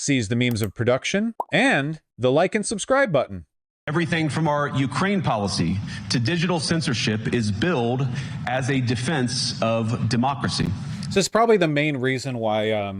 sees the means of production, and the like and subscribe button. Everything from our Ukraine policy to digital censorship is billed as a defense of democracy. So this is probably the main reason why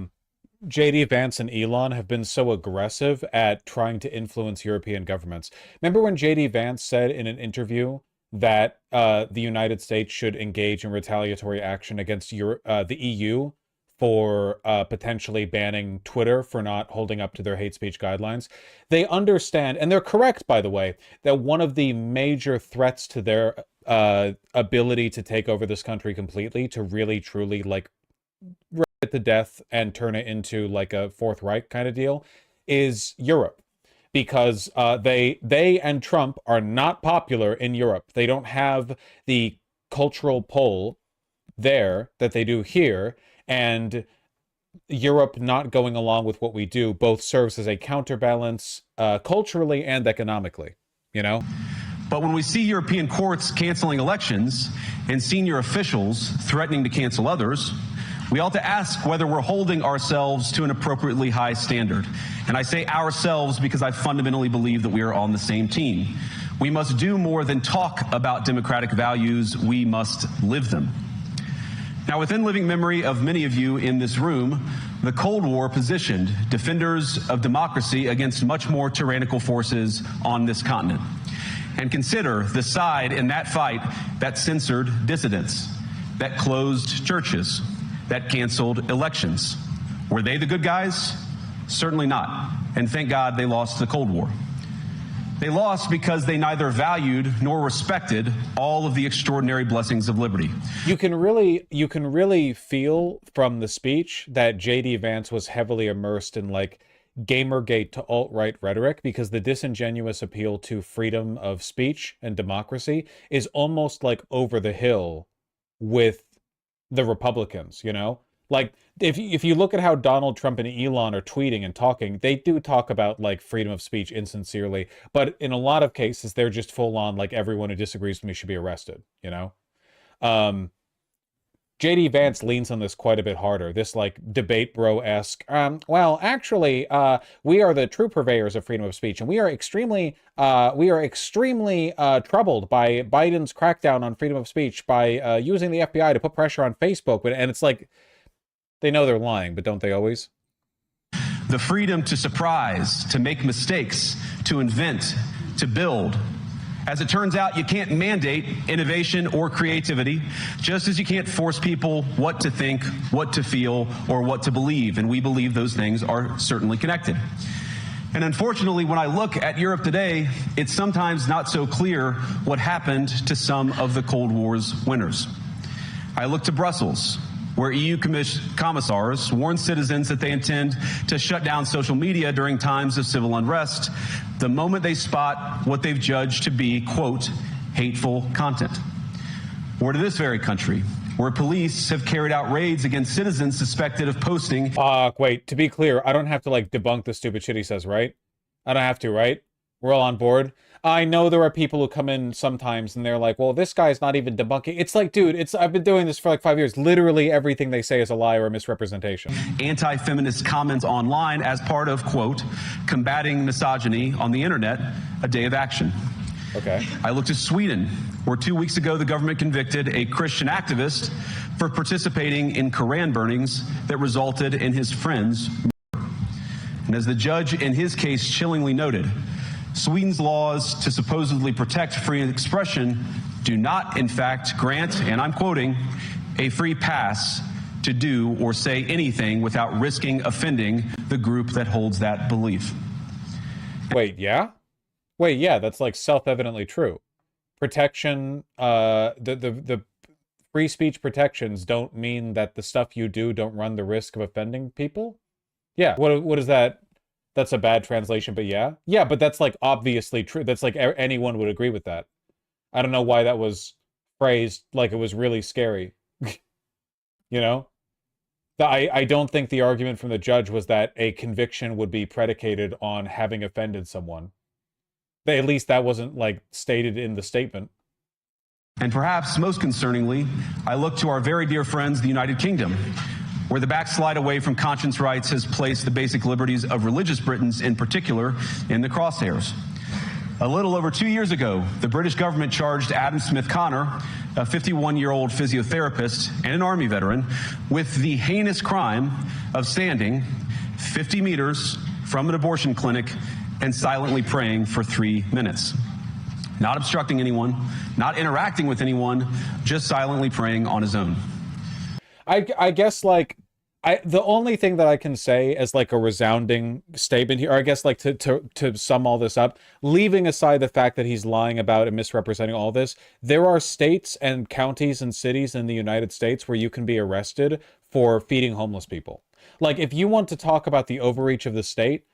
JD Vance and Elon have been so aggressive at trying to influence European governments. Remember when JD Vance said in an interview that the United States should engage in retaliatory action against the EU for potentially banning Twitter for not holding up to their hate speech guidelines? They understand, and they're correct, by the way, that one of the major threats to their ability to take over this country completely, to really, truly, like, rip it to death and turn it into, like, a Fourth Reich kind of deal, is Europe. Because they and Trump are not popular in Europe. They don't have the cultural pull there that they do here, and Europe not going along with what we do both serves as a counterbalance culturally and economically, you know? But when we see European courts canceling elections and senior officials threatening to cancel others, we ought to ask whether we're holding ourselves to an appropriately high standard. And I say ourselves because I fundamentally believe that we are on the same team. We must do more than talk about democratic values, we must live them. Now, within living memory of many of you in this room, the Cold War positioned defenders of democracy against much more tyrannical forces on this continent. And consider the side in that fight that censored dissidents, that closed churches, that canceled elections. Were they the good guys? Certainly not. And thank God they lost the Cold War. They lost because they neither valued nor respected all of the extraordinary blessings of liberty. You can really feel from the speech that JD Vance was heavily immersed in, like, Gamergate to alt-right rhetoric, because the disingenuous appeal to freedom of speech and democracy is almost like over the hill with the Republicans, you know? Like, if you look at how Donald Trump and Elon are tweeting and talking, they do talk about, like, freedom of speech insincerely, but in a lot of cases, they're just full on, like, everyone who disagrees with me should be arrested, you know? JD Vance leans on this quite a bit harder, this, like, debate bro-esque, well, actually, we are the true purveyors of freedom of speech, and we are extremely troubled by Biden's crackdown on freedom of speech by using the FBI to put pressure on Facebook, and it's like, they know they're lying, but don't they always? The freedom to surprise, to make mistakes, to invent, to build. As it turns out, you can't mandate innovation or creativity, just as you can't force people what to think, what to feel, or what to believe. And we believe those things are certainly connected. And unfortunately, when I look at Europe today, it's sometimes not so clear what happened to some of the Cold War's winners. I look to Brussels, where EU commissars warn citizens that they intend to shut down social media during times of civil unrest the moment they spot what they've judged to be, quote, hateful content. Or to this very country, where police have carried out raids against citizens suspected of posting. Wait, to be clear, I don't have to, like, debunk the stupid shit he says, right? I don't have to, right? We're all on board. I know there are people who come in sometimes and they're like, well, this guy's not even debunking. It's like, dude, I've been doing this for like 5 years. Literally everything they say is a lie or a misrepresentation. Anti-feminist comments online as part of, quote, combating misogyny on the internet, a day of action. Okay. I looked at Sweden, where 2 weeks ago the government convicted a Christian activist for participating in Koran burnings that resulted in his friend's murder. And as the judge in his case chillingly noted, Sweden's laws to supposedly protect free expression do not, in fact, grant, and I'm quoting, a free pass to do or say anything without risking offending the group that holds that belief. Wait, yeah? Wait, yeah, that's like self-evidently true. Protection, the free speech protections don't mean that the stuff you do don't run the risk of offending people? Yeah, what is that? That's a bad translation, but yeah. Yeah, but that's like obviously true. That's like anyone would agree with that. I don't know why that was phrased like it was really scary. You know? I don't think the argument from the judge was that a conviction would be predicated on having offended someone. At least that wasn't like stated in the statement. And perhaps most concerningly, I look to our very dear friends, the United Kingdom, where the backslide away from conscience rights has placed the basic liberties of religious Britons in particular in the crosshairs. A little over 2 years ago, the British government charged Adam Smith Connor, a 51-year-old physiotherapist and an Army veteran, with the heinous crime of standing 50 meters from an abortion clinic and silently praying for 3 minutes. Not obstructing anyone, not interacting with anyone, just silently praying on his own. I guess, like, the only thing that I can say as like a resounding statement here, or I guess like to sum all this up, leaving aside the fact that he's lying about and misrepresenting all this, there are states and counties and cities in the United States where you can be arrested for feeding homeless people. Like, if you want to talk about the overreach of the state,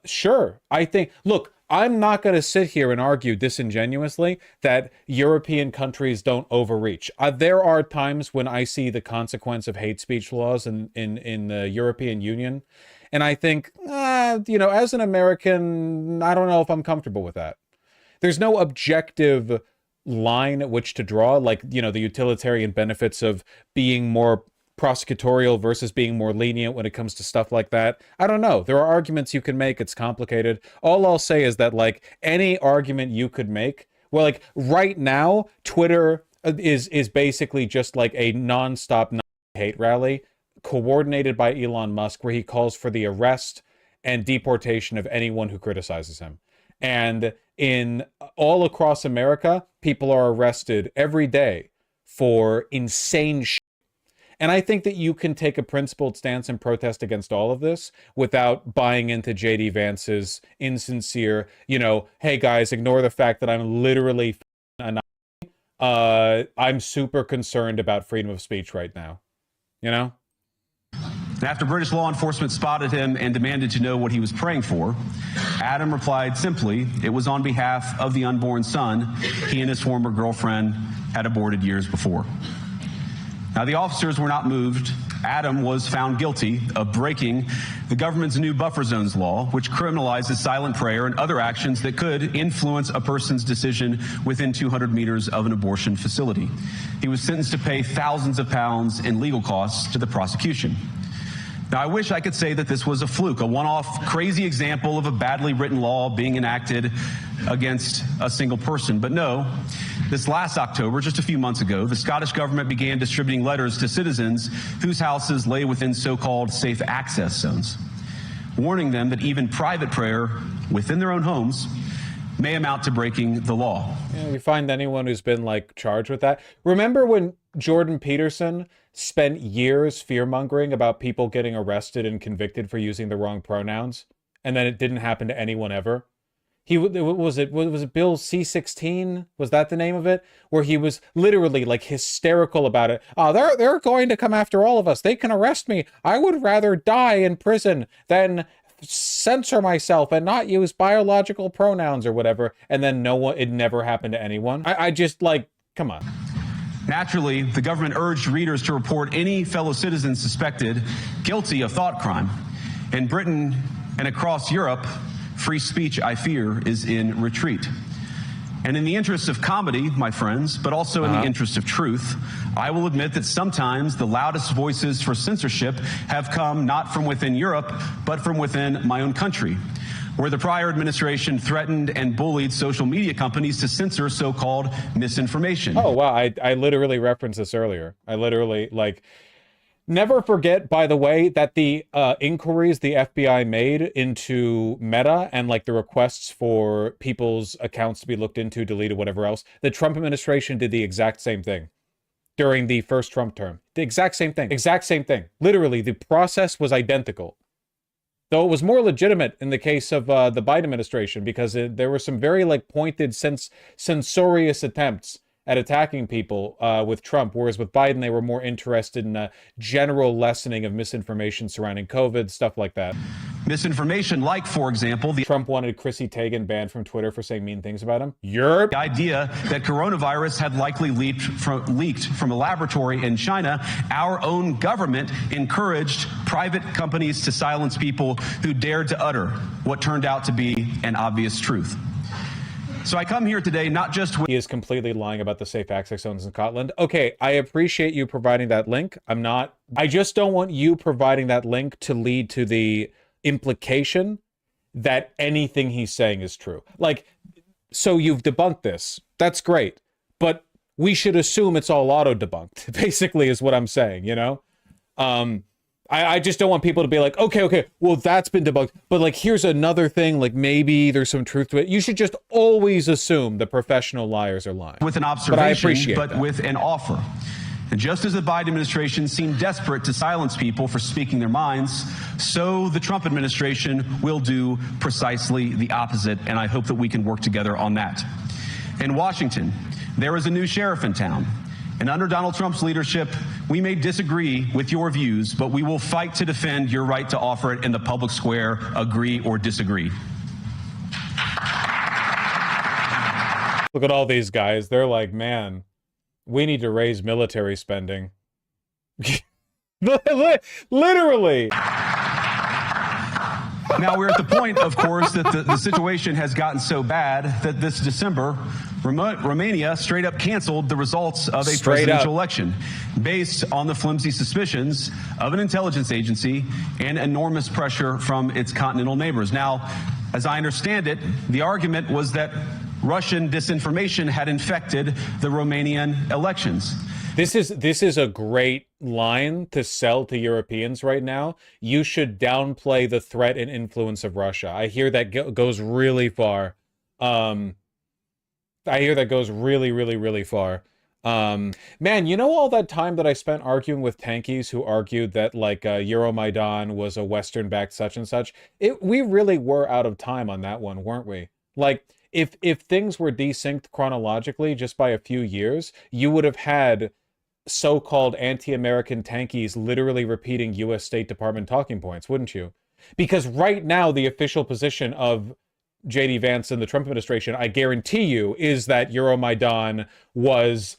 sure. I think, look, I'm not going to sit here and argue disingenuously that European countries don't overreach. There are times when I see the consequence of hate speech laws in the European Union, and I think, you know, as an American, I don't know if I'm comfortable with that. There's no objective line at which to draw, like, you know, the utilitarian benefits of being more prosecutorial versus being more lenient when it comes to stuff like that. I don't know. There are arguments you can make. It's complicated. All I'll say is that, like, any argument you could make, well, like, right now, Twitter is basically just like a nonstop hate rally coordinated by Elon Musk, where he calls for the arrest and deportation of anyone who criticizes him. And in all across America, people are arrested every day for insane shit. And I think that you can take a principled stance and protest against all of this without buying into JD Vance's insincere, you know, hey guys, ignore the fact that I'm literally I'm super concerned about freedom of speech right now. You know? After British law enforcement spotted him and demanded to know what he was praying for, Adam replied simply, it was on behalf of the unborn son he and his former girlfriend had aborted years before. Now, the officers were not moved. Adam was found guilty of breaking the government's new buffer zones law, which criminalizes silent prayer and other actions that could influence a person's decision within 200 meters of an abortion facility. He was sentenced to pay thousands of pounds in legal costs to the prosecution. Now, I wish I could say that this was a fluke, a one-off crazy example of a badly written law being enacted against a single person. But no, this last October, just a few months ago, the Scottish government began distributing letters to citizens whose houses lay within so-called safe access zones, warning them that even private prayer within their own homes may amount to breaking the law. Yeah, we find anyone who's been, like, charged with that. Remember when Jordan Peterson spent years fear-mongering about people getting arrested and convicted for using the wrong pronouns, and then it didn't happen to anyone ever? Was it Bill C-16? Was that the name of it? Where he was literally, like, hysterical about it. Oh, they're going to come after all of us. They can arrest me. I would rather die in prison than censor myself and not use biological pronouns or whatever. And then it never happened to anyone. I just, like, come on. Naturally, the government urged readers to report any fellow citizens suspected guilty of thought crime. In Britain and across Europe, free speech, I fear, is in retreat. And in the interest of comedy, my friends, but also in the interest of truth, I will admit that sometimes the loudest voices for censorship have come not from within Europe, but from within my own country, where the prior administration threatened and bullied social media companies to censor so-called misinformation. Oh, wow. I literally referenced this earlier. I literally, like... Never forget, by the way, that the inquiries the FBI made into Meta and, like, the requests for people's accounts to be looked into, deleted, whatever else, the Trump administration did the exact same thing during the first Trump term. The exact same thing. Exact same thing. Literally, the process was identical. Though it was more legitimate in the case of the Biden administration, because there were some very, like, pointed, censorious attempts at attacking people with Trump, whereas with Biden, they were more interested in a general lessening of misinformation surrounding COVID, stuff like that. Misinformation like, for example, Trump wanted Chrissy Teigen banned from Twitter for saying mean things about him. The idea that coronavirus had likely leaked from a laboratory in China. Our own government encouraged private companies to silence people who dared to utter what turned out to be an obvious truth. So I come here today not just with... He is completely lying about the safe access zones in Scotland. Okay, I appreciate you providing that link. I just don't want you providing that link to lead to the implication that anything he's saying is true. Like, so you've debunked this. That's great. But we should assume it's all auto-debunked, basically, is what I'm saying, you know? I just don't want people to be like, okay, well, that's been debunked. But, like, here's another thing, like, maybe there's some truth to it. You should just always assume the professional liars are lying. With an observation, but with an offer. And just as the Biden administration seemed desperate to silence people for speaking their minds, so the Trump administration will do precisely the opposite, and I hope that we can work together on that. In Washington, there is a new sheriff in town. And under Donald Trump's leadership, we may disagree with your views, but we will fight to defend your right to offer it in the public square, agree or disagree. Look at all these guys. They're like, man, we need to raise military spending. Literally. Now, we're at the point, of course, that the situation has gotten so bad that this December, Romania straight up canceled the results of a presidential election based on the flimsy suspicions of an intelligence agency and enormous pressure from its continental neighbors. Now, as I understand it, the argument was that Russian disinformation had infected the Romanian elections. This is a great line to sell to Europeans right now. You should downplay the threat and influence of Russia. I hear that goes really far. I hear that goes really, really, really far. Man, you know all that time that I spent arguing with tankies who argued that, like, Euromaidan was a Western-backed such and such? We really were out of time on that one, weren't we? Like, if things were desynced chronologically just by a few years, you would have had so-called anti-American tankies literally repeating U.S. State Department talking points, wouldn't you? Because right now, the official position of J.D. Vance and the Trump administration, I guarantee you, is that Euromaidan was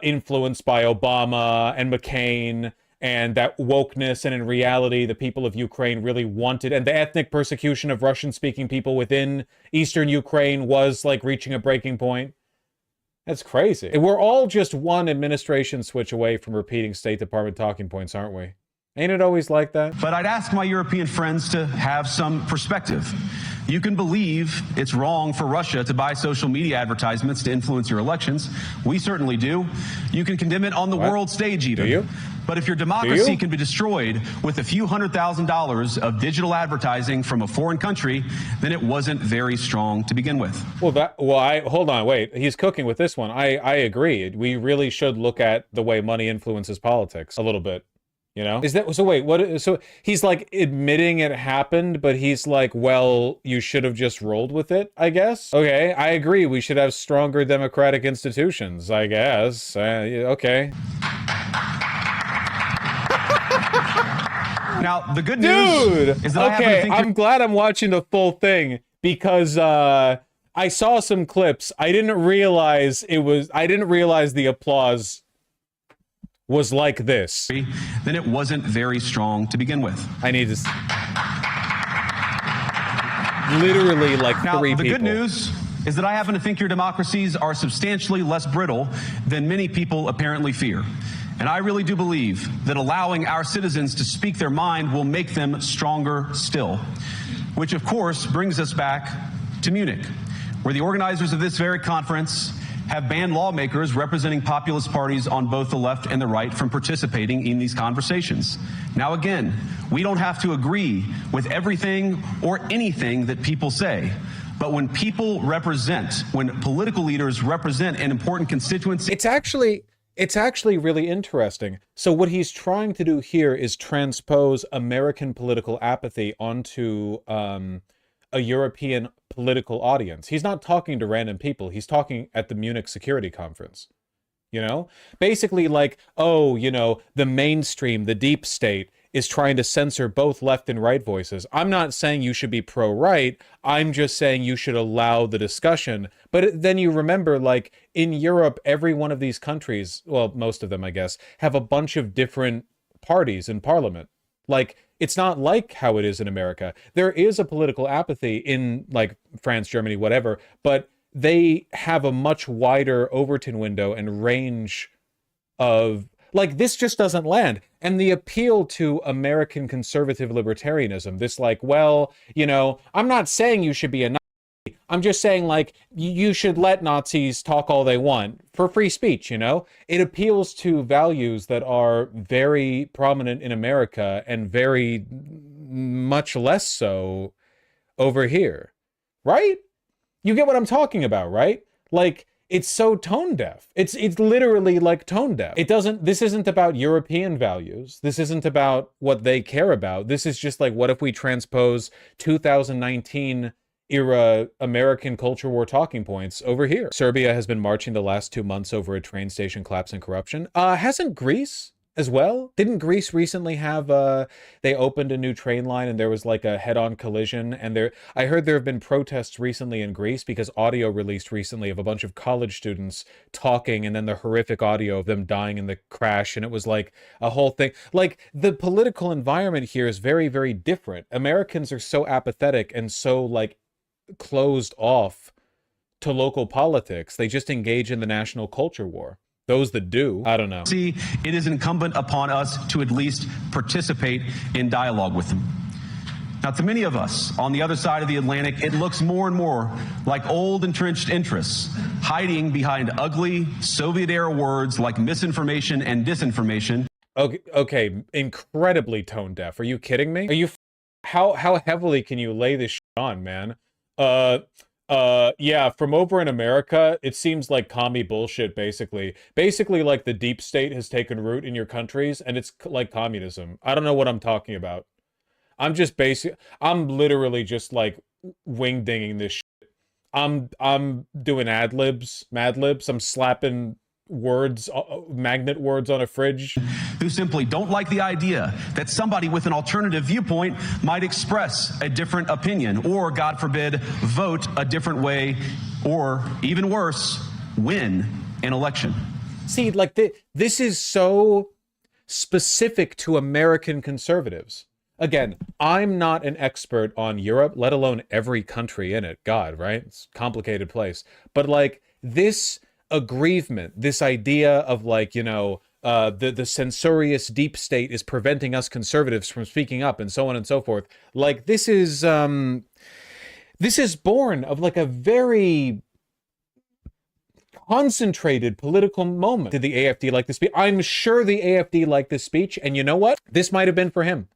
influenced by Obama and McCain, and that wokeness, and in reality, the people of Ukraine really wanted, and the ethnic persecution of Russian-speaking people within Eastern Ukraine was, like, reaching a breaking point. That's crazy. We're all just one administration switch away from repeating State Department talking points, aren't we? Ain't it always like that? But I'd ask my European friends to have some perspective. You can believe it's wrong for Russia to buy social media advertisements to influence your elections. We certainly do. You can condemn it on the world stage even. Do you? But if your democracy can be destroyed with a few $100,000 of digital advertising from a foreign country, then it wasn't very strong to begin with. Hold on, wait. He's cooking with this one. I agree. We really should look at the way money influences politics a little bit. You know? Is that so? Wait, what? So he's like admitting it happened, but he's like, well, you should have just rolled with it, I guess. Okay, I agree. We should have stronger democratic institutions, I guess. Okay. Now, the good news is that I'm glad I'm watching the full thing because I saw some clips. I didn't realize the applause was like this. Then it wasn't very strong to begin with. I need to... Literally like three people. The good news is that I happen to think your democracies are substantially less brittle than many people apparently fear. And I really do believe that allowing our citizens to speak their mind will make them stronger still. Which, of course, brings us back to Munich, where the organizers of this very conference have banned lawmakers representing populist parties on both the left and the right from participating in these conversations. Now, again, we don't have to agree with everything or anything that people say. But when people represent, when political leaders represent an important constituency... It's actually really interesting. So what he's trying to do here is transpose American political apathy onto a European political audience. He's not talking to random people. He's talking at the Munich Security Conference. You know? Basically like, oh, you know, the mainstream, the deep state is trying to censor both left and right voices. I'm not saying you should be pro-right. I'm just saying you should allow the discussion. But then you remember, like, in Europe, every one of these countries, well, most of them, I guess, have a bunch of different parties in parliament. Like, it's not like how it is in America. There is a political apathy in, like, France, Germany, whatever, but they have a much wider Overton window and range of, like, this just doesn't land. And the appeal to American conservative libertarianism, this like, well, you know, I'm not saying you should be a Nazi. I'm just saying, like, you should let Nazis talk all they want for free speech, you know? It appeals to values that are very prominent in America and very much less so over here, right? You get what I'm talking about, right? Like, it's so tone deaf. It's literally like tone deaf. This isn't about European values. This isn't about what they care about. This is just like, what if we transpose 2019 era American culture war talking points over here? Serbia has been marching the last 2 months over a train station collapse and corruption. Hasn't Greece as well? Didn't Greece recently have they opened a new train line and there was like a head-on collision, and I heard there have been protests recently in Greece because audio released recently of a bunch of college students talking, and then the horrific audio of them dying in the crash, and it was like a whole thing. Like, the political environment here is very, very different. Americans are so apathetic and so like closed off to local politics. They just engage in the national culture war. Those that do, I don't know. See, it is incumbent upon us to at least participate in dialogue with them. Now, to many of us on the other side of the Atlantic, it looks more and more like old entrenched interests hiding behind ugly Soviet-era words like misinformation and disinformation. Okay, incredibly tone deaf. Are you kidding me? Are you? How heavily can you lay this shit on, man? Yeah, from over in America, it seems like commie bullshit, basically. Basically, like, the deep state has taken root in your countries, and it's like communism. I don't know what I'm talking about. I'm literally just, like, wing-dinging this shit. I'm doing ad-libs, mad-libs. I'm slapping words, magnet words on a fridge. Who simply don't like the idea that somebody with an alternative viewpoint might express a different opinion, or, God forbid, vote a different way, or, even worse, win an election. See, like, this is so specific to American conservatives. Again, I'm not an expert on Europe, let alone every country in it. God, right? It's a complicated place. But, like, this aggrievement, this idea of, like, you know, the censorious deep state is preventing us conservatives from speaking up, and so on and so forth. Like, this is born of, like, a very concentrated political moment. Did the AFD like this speech? I'm sure the AFD liked this speech, and you know what? This might have been for him.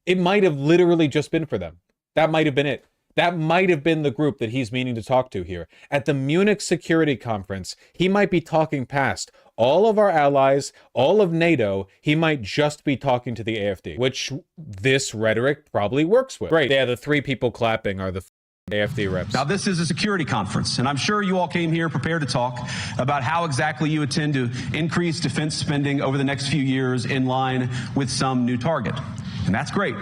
It might have literally just been for them. That might have been it. That might have been the group that he's meaning to talk to here. At the Munich Security Conference, he might be talking past all of our allies, all of NATO. He might just be talking to the AFD, which this rhetoric probably works with. Great. Yeah, the 3 people clapping are the AFD reps. Now, this is a security conference, and I'm sure you all came here prepared to talk about how exactly you intend to increase defense spending over the next few years in line with some new target. And that's great,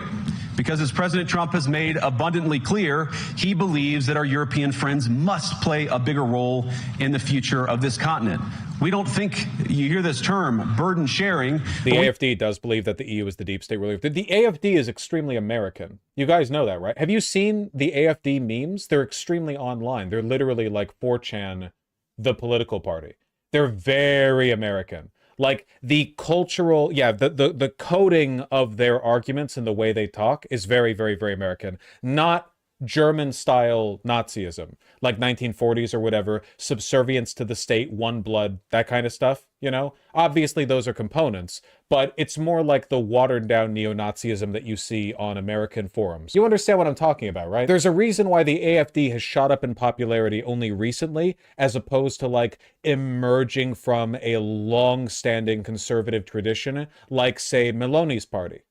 because as President Trump has made abundantly clear, he believes that our European friends must play a bigger role in the future of this continent. We don't think, you hear this term, burden sharing. The AFD does believe that the EU is the deep state ruler. The AFD is extremely American. You guys know that, right? Have you seen the AFD memes? They're extremely online. They're literally like 4chan, the political party. They're very American. Like, the cultural, yeah, the coding of their arguments and the way they talk is very, very, very American. Not German-style Nazism, like 1940s or whatever, subservience to the state, one blood, that kind of stuff, you know? Obviously, those are components, but it's more like the watered-down neo-Nazism that you see on American forums. You understand what I'm talking about, right? There's a reason why the AFD has shot up in popularity only recently, as opposed to, like, emerging from a long-standing conservative tradition, like, say, Meloni's party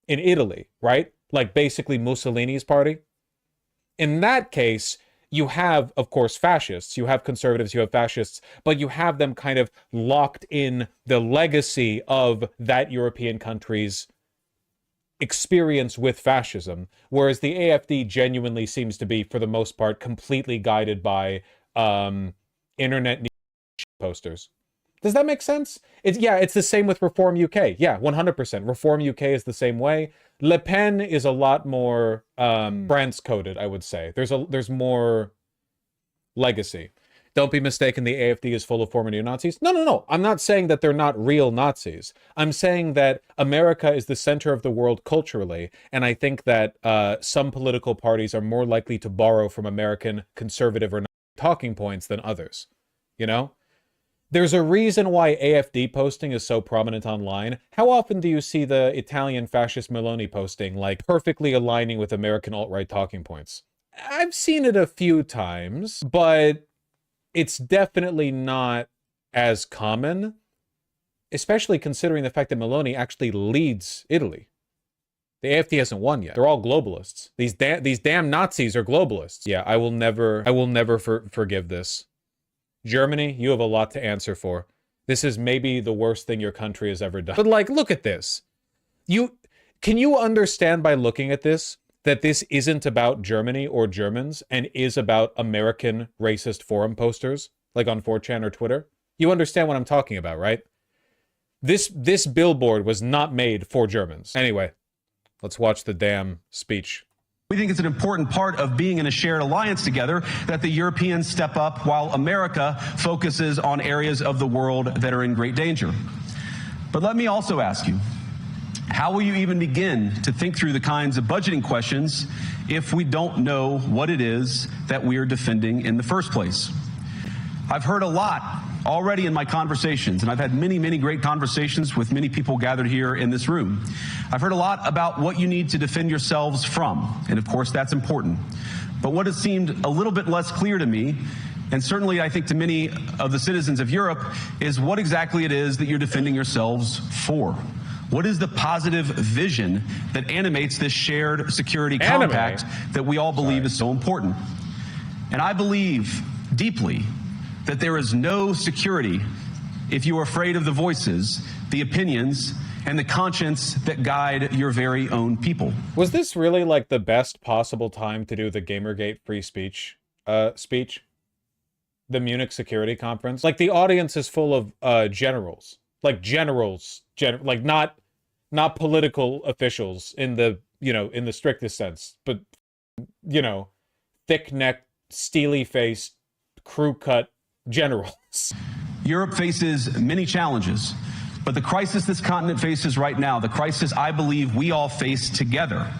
in Italy, right? Like, basically Mussolini's party. In that case, you have, of course, fascists, you have conservatives, you have fascists, but you have them kind of locked in the legacy of that European country's experience with fascism, whereas the AFD genuinely seems to be, for the most part, completely guided by internet posters. Does that make sense? It's the same with Reform UK. Yeah, 100%. Reform UK is the same way. Le Pen is a lot more France-coded, I would say. There's more legacy. Don't be mistaken, the AfD is full of former neo-Nazis. No, no, no. I'm not saying that they're not real Nazis. I'm saying that America is the center of the world culturally, and I think that some political parties are more likely to borrow from American conservative or talking points than others. You know? There's a reason why AfD posting is so prominent online. How often do you see the Italian fascist Meloni posting, like, perfectly aligning with American alt-right talking points? I've seen it a few times, but it's definitely not as common, especially considering the fact that Meloni actually leads Italy. The AfD hasn't won yet. They're all globalists. These damn Nazis are globalists. Yeah, I will never forgive this. Germany, you have a lot to answer for. This is maybe the worst thing your country has ever done. But like, look at this. Can you understand by looking at this that this isn't about Germany or Germans and is about American racist forum posters, like on 4chan or Twitter? You understand what I'm talking about, right? This billboard was not made for Germans. Anyway, let's watch the damn speech. We think it's an important part of being in a shared alliance together that the Europeans step up while America focuses on areas of the world that are in great danger. But let me also ask you, how will you even begin to think through the kinds of budgeting questions if we don't know what it is that we are defending in the first place? I've heard a lot already in my conversations, and I've had many, many great conversations with many people gathered here in this room. I've heard a lot about what you need to defend yourselves from, and of course that's important. But what has seemed a little bit less clear to me, and certainly I think to many of the citizens of Europe, is what exactly it is that you're defending yourselves for. What is the positive vision that animates this shared security compact that we all believe is so important? And I believe deeply that there is no security if you are afraid of the voices, the opinions, and the conscience that guide your very own people. Was this really like the best possible time to do the Gamergate free speech speech? The Munich Security Conference? Like, the audience is full of generals. Like like not political officials in the, in the strictest sense, but, thick-necked, steely-faced, crew-cut generals. Europe faces many challenges, but the crisis this continent faces right now, the crisis I believe we all face together,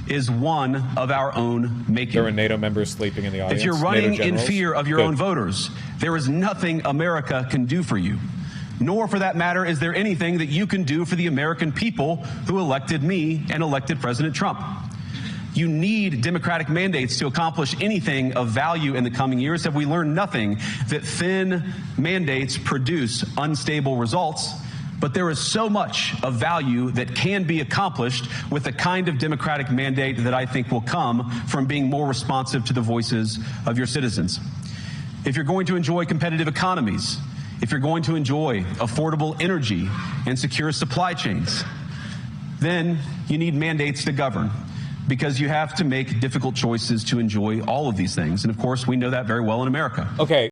is one of our own making. There are NATO members sleeping in the audience. If you're running in fear of your own voters, there is nothing America can do for you. Nor, for that matter, is there anything that you can do for the American people who elected me and elected President Trump. You need democratic mandates to accomplish anything of value in the coming years. Have we learned nothing that thin mandates produce unstable results? But there is so much of value that can be accomplished with the kind of democratic mandate that I think will come from being more responsive to the voices of your citizens. If you're going to enjoy competitive economies, if you're going to enjoy affordable energy and secure supply chains, then you need mandates to govern, because you have to make difficult choices to enjoy all of these things. And of course, we know that very well in America. Okay,